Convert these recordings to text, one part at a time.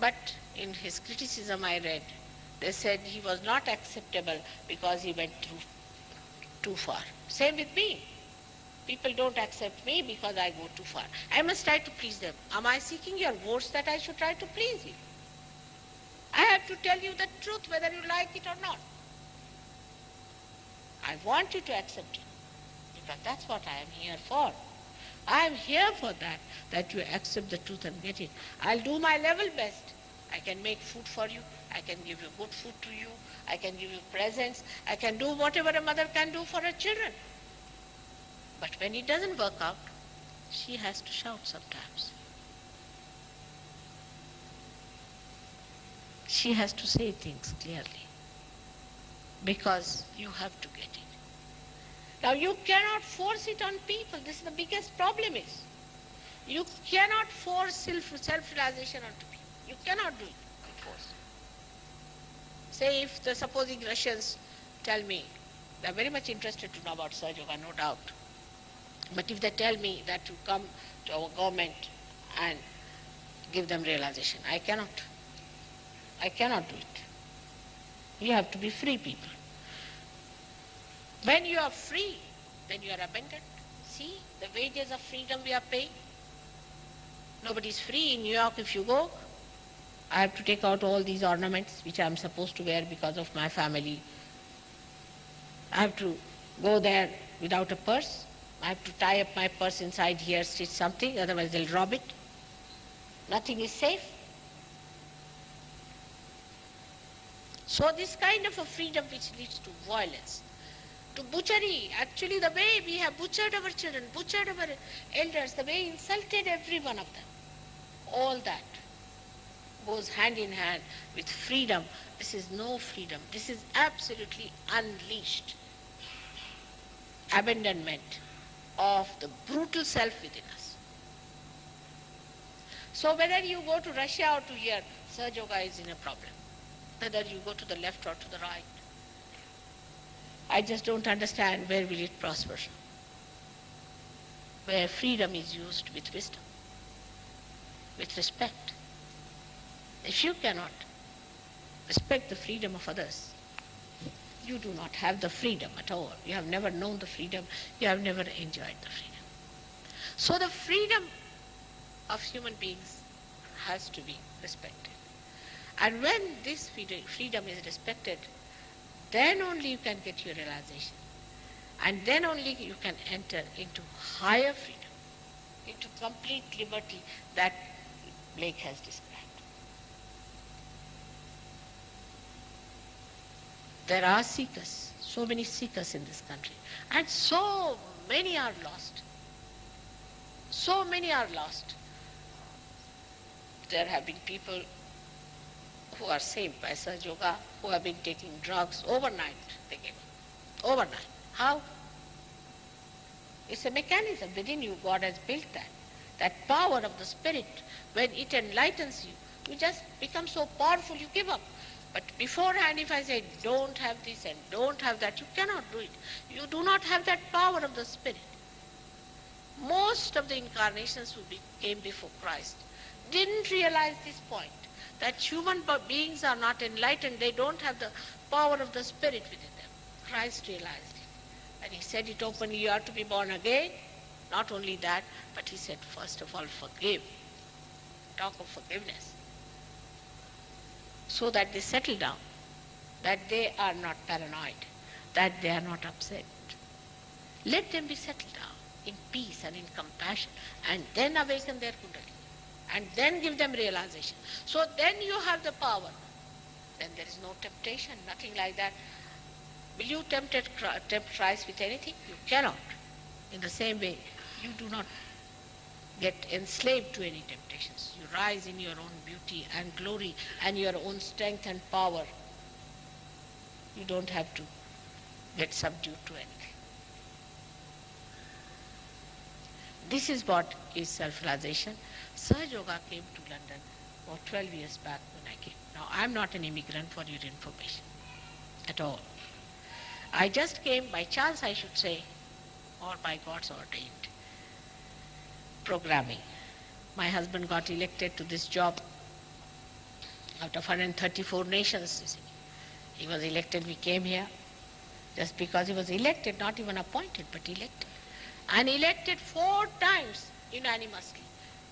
But in his criticism I read, they said he was not acceptable because he went too far. Same with me. People don't accept me because I go too far. I must try to please them. Am I seeking your votes that I should try to please you? I have to tell you the truth whether you like it or not. I want you to accept it because that's what I am here for. I am here for that you accept the truth and get it. I'll do my level best. I can make food for you. I can give you good food to you. I can give you presents. I can do whatever a mother can do for her children. But when it doesn't work out, she has to shout sometimes. She has to say things clearly because you have to get it. Now you cannot force it on people. This is the biggest problem is. You cannot force self-realization onto people. You cannot do it with force. Say if the supposing Russians tell me, they are very much interested to know about Sahaja Yoga, no doubt. But if they tell me that to come to our government and give them realization, I cannot. I cannot do it. You have to be free people. When you are free, then you are abundant. See, the wages of freedom we are paying. Nobody is free in New York if you go. I have to take out all these ornaments which I am supposed to wear because of my family. I have to go there without a purse. I have to tie up my purse inside here, stitch something, otherwise they'll rob it. Nothing is safe. So this kind of a freedom which leads to violence, to butchery, actually the way we have butchered our children, butchered our elders, the way insulted every one of them, all that goes hand in hand with freedom. This is no freedom. This is absolutely unleashed abandonment of the brutal self within us. So whether you go to Russia or to here, Sahaja Yoga is in a problem. Whether you go to the left or to the right. I just don't understand where will it prosper. Where freedom is used with wisdom, with respect. If you cannot respect the freedom of others, you do not have the freedom at all. You have never known the freedom. You have never enjoyed the freedom. So the freedom of human beings has to be respected. And when this freedom is respected, then only you can get your realization. And then only you can enter into higher freedom, into complete liberty that Blake has described. There are seekers, so many seekers in this country, and so many are lost. So many are lost. There have been people who are saved by Sahaja Yoga, who have been taking drugs overnight, they gave up. Overnight. How? It's a mechanism within you. God has built that. That power of the spirit, when it enlightens you, you just become so powerful, you give up. But beforehand, if I say, don't have this and don't have that, you cannot do it. You do not have that power of the spirit. Most of the incarnations who came before Christ didn't realize this point, that human beings are not enlightened. They don't have the power of the spirit within them. Christ realized it. And he said it openly, you are to be born again. Not only that, but he said, first of all, forgive. Talk of forgiveness. So that they settle down, that they are not paranoid, that they are not upset. Let them be settled down in peace and in compassion, and then awaken their Kundalini, and then give them realization. So then you have the power. Then there is no temptation, nothing like that. Will you tempt Christ with anything? You cannot. In the same way, you do not get enslaved to any temptations. You rise in your own beauty and glory and your own strength and power. You don't have to get subdued to anything. This is what is self-realization. Sahaja Yoga came to London about 12 years back when I came. Now, I'm not an immigrant, for your information, at all. I just came by chance, I should say, or by God's ordained programming. My husband got elected to this job Out of 134 nations, you see. He was elected, we came here. Just because he was elected, not even appointed, but elected. And elected 4 times unanimously.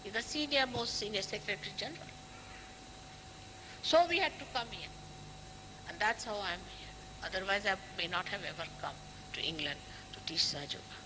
He's the most senior Secretary General. So we had to come here. And that's how I'm here. Otherwise I may not have ever come to England to teach Sahaja Yoga.